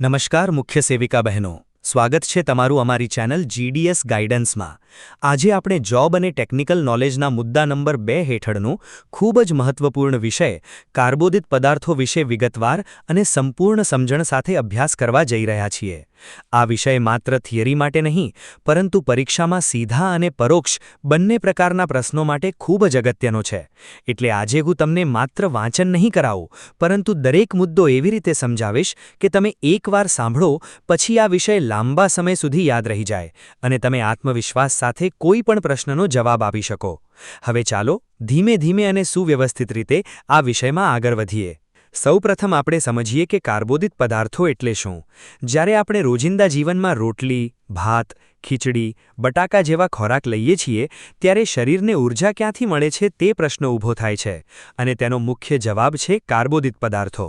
નમસ્કાર મુખ્ય સેવિકા બહેનો, સ્વાગત છે તમારું અમારી ચેનલ જીડીએસ ગાઈડન્સમાં। આજે આપણે જોબ અને ટેકનિકલ નોલેજના મુદ્દા નંબર 2 હેઠળનું ખૂબ જ મહત્વપૂર્ણ વિષય કાર્બોદિત પદાર્થો વિશે વિગતવાર અને સંપૂર્ણ સમજણ સાથે અભ્યાસ કરવા જઈ રહ્યા છીએ। આ વિષય માત્ર થિયરી માટે નહીં, પરંતુ પરીક્ષામાં સીધા અને પરોક્ષ બંને પ્રકારના પ્રશ્નો માટે ખૂબ જ અગત્યનો છે। એટલે આજે હું તમને માત્ર વાંચન નહીં કરાવું, પરંતુ દરેક મુદ્દો એવી રીતે સમજાવીશ કે તમે એકવાર સાંભળો પછી આ વિષય લાંબા સમય સુધી યાદ રહી જાય અને તમે આત્મવિશ્વાસ સાથે કોઈ પણ પ્રશ્નનો જવાબ આપી શકો। હવે ચાલો ધીમે ધીમે અને સુવ્યવસ્થિત રીતે આ વિષયમાં આગળ વધીએ। સૌપ્રથમ આપણે સમજીએ કે કાર્બોદિત પદાર્થો એટલે શું। જ્યારે આપણે રોજિંદા જીવનમાં રોટલી, ભાત, ખીચડી, બટાકા જેવા ખોરાક લઈએ છીએ ત્યારે શરીરને ઊર્જા ક્યાંથી મળે છે તે પ્રશ્ન ઊભો થાય છે, અને તેનો મુખ્ય જવાબ છે કાર્બોદિત પદાર્થો।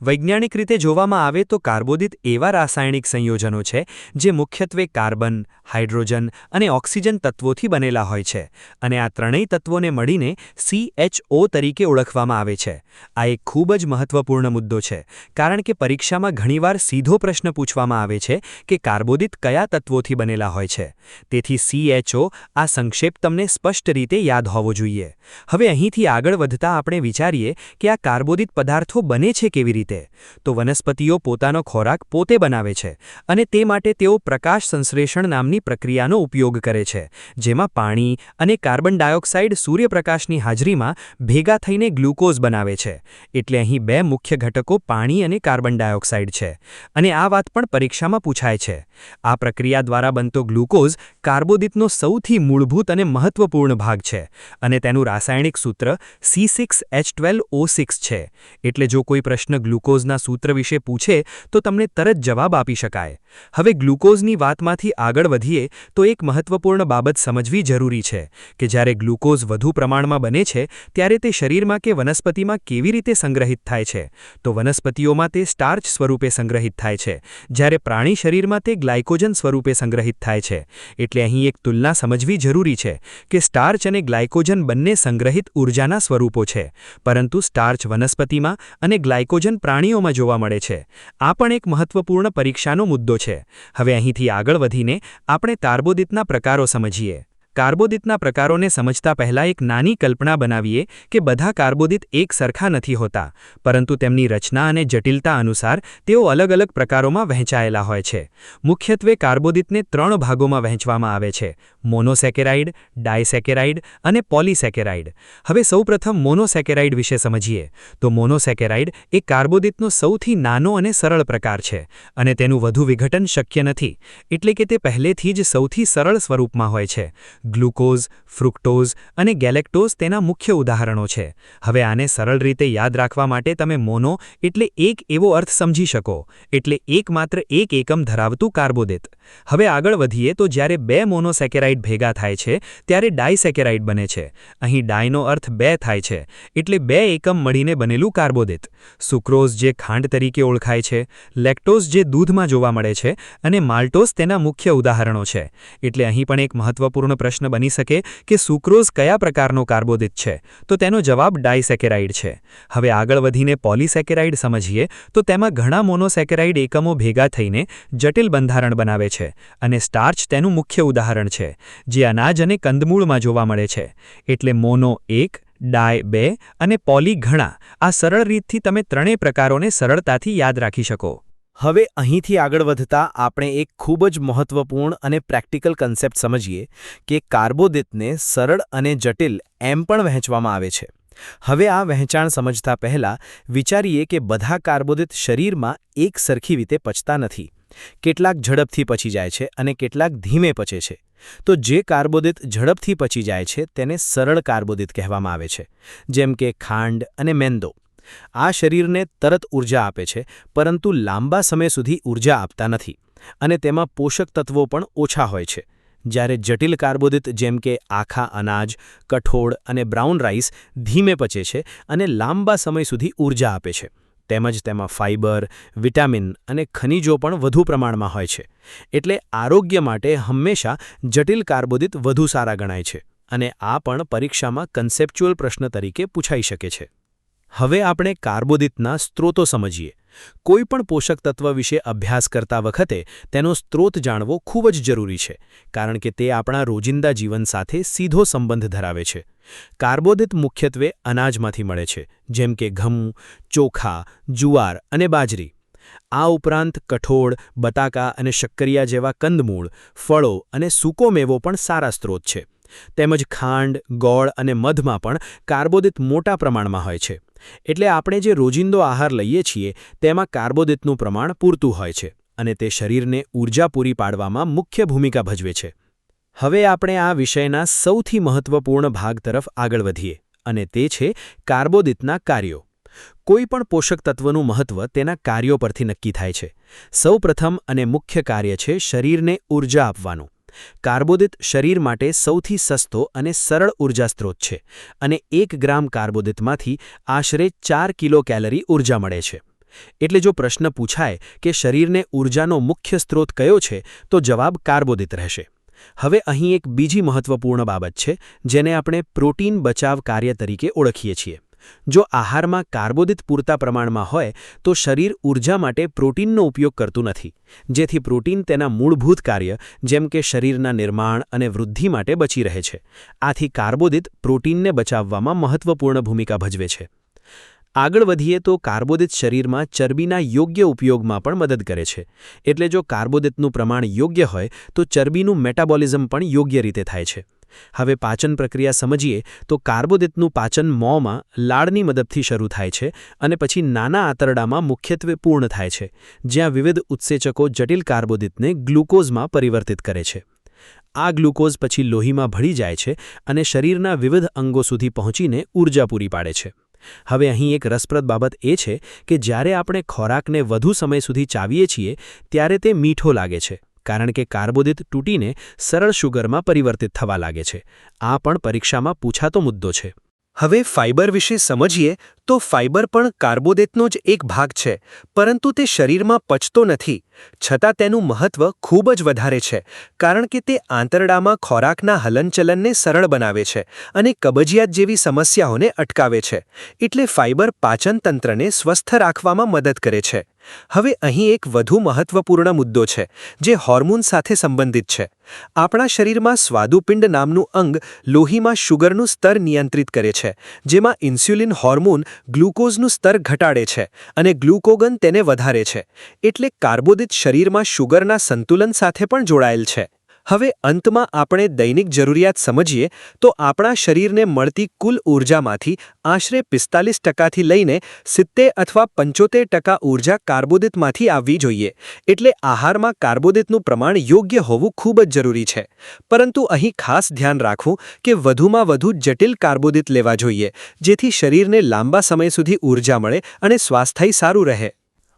વૈજ્ઞાનિક રીતે જોવામાં આવે તો કાર્બોદિત એવા રાસાયણિક સંયોજનો છે જે મુખ્યત્વે કાર્બન, હાઇડ્રોજન અને ઓક્સિજન તત્વોથી બનેલા હોય છે, અને આ ત્રણેય તત્વોને મળીને CHO તરીકે ઓળખવામાં આવે છે। આ એક ખૂબ જ મહત્વપૂર્ણ મુદ્દો છે, કારણ કે પરીક્ષામાં ઘણીવાર સીધો પ્રશ્ન પૂછવામાં આવે છે કે કાર્બોદિત કયા તત્વોથી બનેલા હોય છે। તેથી CHO આ સંક્ષેપ તમને સ્પષ્ટ રીતે યાદ હોવો જોઈએ। હવે અહીંથી આગળ વધતા આપણે વિચારીએ કે આ કાર્બોદિત પદાર્થો બને છે કેવી રીતે। તો વનસ્પતિઓ પોતાનો ખોરાક પોતે બનાવે છે, અને તે માટે તેઓ પ્રકાશ સંશ્લેષણ નામની પ્રક્રિયાનો ઉપયોગ કરે છે, જેમાં પાણી અને કાર્બન ડાયોક્સાઇડ સૂર્યપ્રકાશની હાજરીમાં ભેગા થઈને ગ્લુકોઝ બનાવે છે। એટલે અહીં બે મુખ્ય ઘટકો પાણી અને કાર્બન ડાયોક્સાઇડ છે, અને આ વાત પણ પરીક્ષામાં પૂછાય છે। આ પ્રક્રિયા દ્વારા બનતો ગ્લુકોઝ કાર્બોદિતનો સૌથી મૂળભૂત અને મહત્વપૂર્ણ ભાગ છે, અને તેનું રાસાયણિક સૂત્ર C6H12O6 છે। એટલે જો કોઈ પ્રશ્ન ગ્લુકોઝના સૂત્ર વિશે પૂછે તો તમને તરત જવાબ આપી શકાય। હવે ગ્લુકોઝની વાતમાંથી આગળ વધીએ તો એક મહત્વપૂર્ણ બાબત સમજવી જરૂરી છે કે જ્યારે ગ્લુકોઝ વધુ પ્રમાણમાં બને છે ત્યારે તે શરીરમાં કે વનસ્પતિમાં કેવી રીતે સંગ્રહિત થાય છે। તો વનસ્પતિઓમાં તે સ્ટાર્ચ સ્વરૂપે સંગ્રહિત થાય છે, જ્યારે પ્રાણી શરીરમાં તે ગ્લાયકોજન સ્વરૂપે સંગ્રહિત થાય છે। એટલે અહીં એક તુલના સમજવી જરૂરી છે કે સ્ટાર્ચ અને ગ્લાયકોજન બંને સંગ્રહિત ઊર્જાના સ્વરૂપો છે, પરંતુ સ્ટાર્ચ વનસ્પતિમાં અને ગ્લાયકોજન પ્રાણીઓમાં જોવા મળે છે। આ પણ એક મહત્વપૂર્ણ પરીક્ષાનો મુદ્દો છે। હવે અહીંથી આગળ વધીને આપણે કાર્બોદિતના પ્રકારો સમજીએ। કાર્બોદિતના પ્રકારોને સમજતા પહેલા એક નાની કલ્પના બનાવીએ કે બધા કાર્બોદિત એક સરખા નથી હોતા, પરંતુ તેમની રચના અને જટિલતા અનુસાર તેઓ અલગ અલગ પ્રકારોમાં વહેંચાયેલા હોય છે। મુખ્યત્વે કાર્બોદિતને 3 ભાગોમાં વહેંચવામાં આવે છે: મોનોસેકેરાઇડ, ડાયસેકેરાઇડ અને પોલિસેકેરાઇડ। હવે સૌપ્રથમ મોનોસેકેરાઇડ વિશે સમજીએ તો મોનોસેકેરાઇડ એ કાર્બોદિતનો સૌથી નાનો અને સરળ પ્રકાર છે, અને તેનું વધુ વિઘટન શક્ય નથી, એટલે કે તે પહેલેથી જ સૌથી સરળ સ્વરૂપમાં હોય છે। ગ્લુકોઝ, ફ્રુક્ટોઝ અને ગેલેક્ટોઝ તેના મુખ્ય ઉદાહરણો છે। હવે આને સરળ રીતે યાદ રાખવા માટે તમે મોનો એટલે એક એવો અર્થ સમજી શકો, એટલે એકમાત્ર એક એકમ ધરાવતું કાર્બોદિત। હવે આગળ વધીએ તો જ્યારે 2 મોનોસેકેરાઇડ ભેગા થાય છે ત્યારે ડાયસેકેરાઇડ બને છે। અહીં ડાયનો અર્થ 2 થાય છે, એટલે 2 એકમ મળીને બનેલું કાર્બોદિત। સુક્રોઝ જે ખાંડ તરીકે ઓળખાય છે, લેક્ટોઝ જે દૂધમાં જોવા મળે છે, અને માલ્ટોઝ તેના મુખ્ય ઉદાહરણો છે। એટલે અહીં પણ એક મહત્વપૂર્ણ પ્રશ્ન બની શકે કે સુક્રોઝ કયા પ્રકારનો કાર્બોદિત છે, તો તેનો જવાબ ડાયસેકેરાઇડ છે। હવે આગળ વધીને પોલિસેકેરાઇડ સમજીએ તો તેમાં ઘણા મોનોસેકેરાઇડ એકમો ભેગા થઈને જટિલ બંધારણ બનાવે છે, અને સ્ટાર્ચ તેનું મુખ્ય ઉદાહરણ છે, જે અનાજ અને કંદમૂળમાં જોવા મળે છે। એટલે મોનો 1, ડાય 2 અને પોલી ઘણા, આ સરળ રીતથી તમે ત્રણેય પ્રકારોને સરળતાથી યાદ રાખી શકો। હવે અહીંથી આગળ વધતા આપણે એક ખૂબ જ મહત્વપૂર્ણ અને પ્રેક્ટિકલ કન્સેપ્ટ સમજીએ કે કાર્બોદિતને સરળ અને જટિલ એમ પણ વહેંચવામાં આવે છે। હવે આ વહેંચાણ સમજતા પહેલા વિચારીએ કે બધા કાર્બોદિત શરીરમાં એક સરખી રીતે પચતા નથી। કેટલાક ઝડપથી પચી જાય છે અને કેટલાક ધીમે પચે છે। તો જે કાર્બોદિત ઝડપથી પચી જાય છે તેને સરળ કાર્બોદિત કહેવામાં આવે છે, જેમ કે ખાંડ અને મેંદો। આ શરીરને તરત ઊર્જા આપે છે, પરંતુ લાંબા સમય સુધી ઊર્જા આપતા નથી, અને તેમાં પોષક તત્વો પણ ઓછા હોય છે। જ્યારે જટિલ કાર્બોદિત જેમ કે આખા અનાજ, કઠોળ અને બ્રાઉન રાઈસ ધીમે પચે છે અને લાંબા સમય સુધી ઊર્જા આપે છે। તેમજ તેમાં ફાઇબર, વિટામિન અને ખનિજો પણ વધુ પ્રમાણમાં હોય છે। એટલે આરોગ્ય માટે હંમેશા જટિલ કાર્બોદિત વધુ સારા ગણાય છે, અને આ પણ પરીક્ષામાં કન્સેપ્ચ્યુઅલ પ્રશ્ન તરીકે પૂછાઈ શકે છે। હવે આપણે કાર્બોદિતના સ્ત્રોતો સમજીએ। કોઈપણ પોષક તત્વ વિશે અભ્યાસ કરતા વખતે તેનો સ્ત્રોત જાણવો ખૂબ જ જરૂરી છે, કારણ કે તે આપણા રોજિંદા જીવન સાથે સીધો સંબંધ ધરાવે છે. કાર્બોદિત મુખ્યત્વે અનાજમાંથી મળે છે, જેમ કે ઘઉં, ચોખા, જુવાર અને બાજરી. આ ઉપરાંત કઠોળ, બટાકા અને શક્કરિયા જેવા કંદમૂળ, ફળો અને સૂકો મેવો પણ સારા સ્ત્રોત છે. તેમજ ખાંડ, ગોળ અને મધમાં પણ કાર્બોદિત મોટા પ્રમાણમાં હોય છે. એટલે આપણે જે રોજિંદો આહાર લઈએ છીએ તેમાં કાર્બોદિતનું પ્રમાણ પૂરતું હોય છે અને તે શરીરને ઊર્જા પૂરી પાડવામાં મુખ્ય ભૂમિકા ભજવે છે. હવે આપણે આ વિષયના સૌથી મહત્વપૂર્ણ ભાગ તરફ આગળ વધીએ, અને તે છે કાર્બોદિતના કાર્યો. કોઈપણ પોષક તત્વનું મહત્વ તેના કાર્યો પરથી નક્કી થાય છે. સૌપ્રથમ અને મુખ્ય કાર્ય છે શરીરને ઊર્જા આપવાનું. કાર્બોદિત શરીર માટે સૌથી સસ્તો અને સરળ ઊર્જા સ્ત્રોત છે, અને 1 ગ્રામ કાર્બોદિતમાંથી આશરે 4 કિલો કેલરી ઊર્જા મળે છે. એટલે જો પ્રશ્ન પૂછાય કે શરીરને ઊર્જાનો મુખ્ય સ્ત્રોત કયો છે, તો જવાબ કાર્બોદિત રહેશે. હવે અહીં એક બીજી મહત્વપૂર્ણ બાબત છે, જેને આપણે પ્રોટીન બચાવ કાર્ય તરીકે ઓળખીએ છીએ. જો આહારમાં કાર્બોદિત પૂરતા પ્રમાણમાં હોય તો શરીર ઊર્જા માટે પ્રોટીનનો ઉપયોગ કરતું નથી, જેથી પ્રોટીન તેના મૂળભૂત કાર્ય જેમ કે શરીરના નિર્માણ અને વૃદ્ધિ માટે બચી રહે છે. આથી કાર્બોદિત પ્રોટીનને બચાવવામાં મહત્વપૂર્ણ ભૂમિકા ભજવે છે. આગળ વધીએ તો કાર્બોદિત શરીરમાં ચરબીના યોગ્ય ઉપયોગમાં પણ મદદ કરે છે. એટલે જો કાર્બોદિતનું પ્રમાણ યોગ્ય હોય તો ચરબીનું મેટાબોલિઝમ પણ યોગ્ય રીતે થાય છે. હવે પાચન પ્રક્રિયા સમજીએ તો કાર્બોદિતનું પાચન મોંમાં લાળની મદદથી શરૂ થાય છે અને પછી નાના આંતરડામાં મુખ્યત્વે પૂર્ણ થાય છે, જ્યાં વિવિધ ઉત્સેચકો જટિલ કાર્બોદિતને ગ્લુકોઝમાં પરિવર્તિત કરે છે. આ ગ્લુકોઝ પછી લોહીમાં ભળી જાય છે અને શરીરના વિવિધ અંગો સુધી પહોંચીને ઊર્જા પૂરી પાડે છે. હવે અહીં એક રસપ્રદ બાબત એ છે કે જ્યારે આપણે ખોરાકને વધુ સમય સુધી ચાવીએ છીએ ત્યારે તે મીઠો લાગે છે, કારણ કે કાર્બોદિત તૂટીને સરળ શુગરમાં પરિવર્તિત થવા લાગે છે. આ પણ પરીક્ષામાં પૂછાતો મુદ્દો છે. હવે ફાઇબર વિશે સમજીએ તો ફાઇબર પણ કાર્બોદિતનો જ એક ભાગ છે, પરંતુ તે શરીરમાં પચતો નથી. છતાં તેનું મહત્વ ખૂબ જ વધારે છે, કારણ કે તે આંતરડામાં ખોરાકના હલનચલનને સરળ બનાવે છે અને કબજિયાત જેવી સમસ્યાઓને અટકાવે છે. એટલે ફાઇબર પાચન તંત્રને સ્વસ્થ રાખવામાં મદદ કરે છે. હવે અહીં એક વધુ મહત્વપૂર્ણ મુદ્દો છે, જે હોર્મોન સાથે સંબંધિત છે. આપણા શરીરમાં સ્વાદુપિંડ નામનું અંગ લોહીમાં શુગરનું સ્તર નિયંત્રિત કરે છે, જેમાં ઇન્સ્યુલિન હોર્મોન ગ્લુકોઝનું સ્તર ઘટાડે છે અને ગ્લુકોગન તેને વધારે છે. એટલે કાર્બોદિત શરીરમાં શુગરના સંતુલન સાથે પણ જોડાયેલ છે. હવે અંતમાં આપણે દૈનિક જરૂરિયાત સમજીએ તો આપણા શરીરને મળતી કુલ ઊર્જામાંથી આશરે 45% લઈને 70 અથવા 75% ઊર્જા કાર્બોદિતમાંથી આવવી જોઈએ. એટલે આહારમાં કાર્બોદિતનું પ્રમાણ યોગ્ય હોવું ખૂબ જ જરૂરી છે. પરંતુ અહીં ખાસ ધ્યાન રાખવું કે વધુમાં વધુ જટિલ કાર્બોદિત લેવા જોઈએ, જેથી શરીરને લાંબા સમય સુધી ઊર્જા મળે અને સ્વાસ્થ્ય સારું રહે.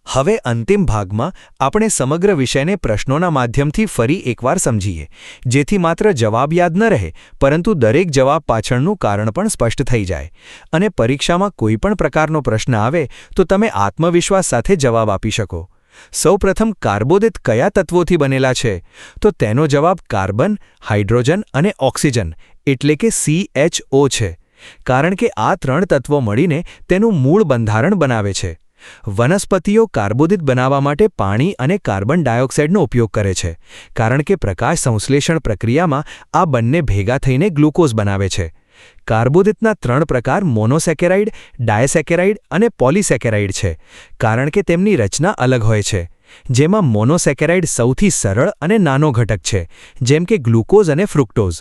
હવે અંતિમ ભાગમાં આપણે સમગ્ર વિષયને પ્રશ્નોના માધ્યમથી ફરી એકવાર સમજીએ, જેથી માત્ર જવાબ યાદ ન રહે, પરંતુ દરેક જવાબ પાછળનું કારણ પણ સ્પષ્ટ થઈ જાય. અને પરીક્ષામાં કોઈપણ પ્રકારનો પ્રશ્ન આવે તો તમે આત્મવિશ્વાસ સાથે જવાબ આપી શકો. સૌપ્રથમ કાર્બોદિત કયા તત્વોથી બનેલા છે? તો તેનો જવાબ કાર્બન, હાઇડ્રોજન અને ઓક્સિજન એટલે કે CHO છે, કારણ કે આ 3 તત્વો મળીને તેનું મૂળ બંધારણ બનાવે છે. વનસ્પતિઓ કાર્બોદિત બનાવવા માટે પાણી અને કાર્બન ડાયોક્સાઇડનો ઉપયોગ કરે છે, કારણ કે પ્રકાશ સંશ્લેષણ પ્રક્રિયામાં આ બંને ભેગા થઈને ગ્લુકોઝ બનાવે છે. કાર્બોદિતના 3 પ્રકાર મોનોસેકેરાઇડ, ડાયસેકેરાઇડ અને પોલિસેકેરાઇડ છે, કારણ કે તેમની રચના અલગ હોય છે. જેમાં મોનોસેકેરાઇડ સૌથી સરળ અને નાનો ઘટક છે, જેમ કે ગ્લુકોઝ અને ફ્રુક્ટોઝ.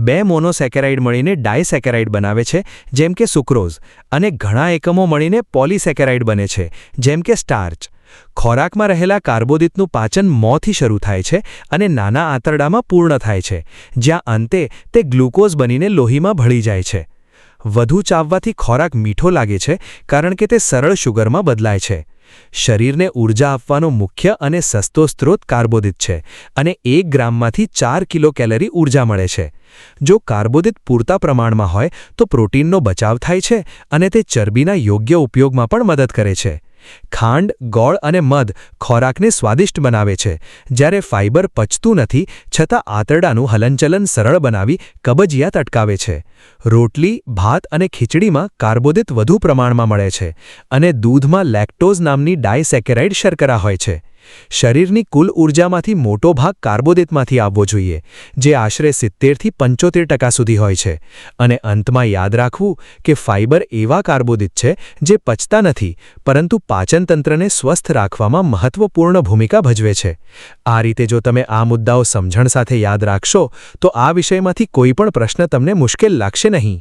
2 મોનોસેકેરાઇડ મળીને ડાયસેકેરાઇડ બનાવે છે, જેમ કે સુક્રોઝ, અને ઘણા એકમો મળીને પોલિસેકેરાઇડ બને છે, જેમ કે સ્ટાર્ચ. ખોરાકમાં રહેલા કાર્બોદિતનું પાચન મોંથી શરૂ થાય છે અને નાના આંતરડામાં પૂર્ણ થાય છે, જ્યાં અંતે તે ગ્લુકોઝ બનીને લોહીમાં ભળી જાય છે. વધુ ચાવવાથી ખોરાક મીઠો લાગે છે, કારણ કે તે સરળ શુગરમાં બદલાય છે. શરીરને ઊર્જા આપવાનો મુખ્ય અને સસ્તો સ્ત્રોત કાર્બોદિત છે, અને 1 ગ્રામમાંથી 4 કિલો કેલરી ઊર્જા મળે છે. જો કાર્બોદિત પૂરતા પ્રમાણમાં હોય તો પ્રોટીનનો બચાવ થાય છે અને તે ચરબીના યોગ્ય ઉપયોગમાં પણ મદદ કરે છે. ખાંડ, ગોળ અને મધ ખોરાકને સ્વાદિષ્ટ બનાવે છે, જ્યારે ફાઇબર પચતું નથી છતાં આંતરડાનું હલનચલન સરળ બનાવી કબજિયાત અટકાવે છે. રોટલી, ભાત અને ખીચડીમાં કાર્બોદિત વધુ પ્રમાણમાં મળે છે અને દૂધમાં લેક્ટોઝ નામની ડાયસેકેરાઇડ શર્કરા હોય છે. શરીરની કુલ ઊર્જામાંથી મોટો ભાગ કાર્બોદિતમાંથી આવવો જોઈએ, જે આશરે 70થી 75% સુધી હોય છે. અને અંતમાં યાદ રાખવું કે ફાઇબર એવા કાર્બોદિત છે જે પચતા નથી પરંતુ પાચનતંત્રને સ્વસ્થ રાખવામાં મહત્વપૂર્ણ ભૂમિકા ભજવે છે. આ રીતે જો તમે આ મુદ્દાઓ સમજણ સાથે યાદ રાખશો તો આ વિષયમાંથી કોઈ પણ પ્રશ્ન તમને મુશ્કેલ લાગશે નહીં.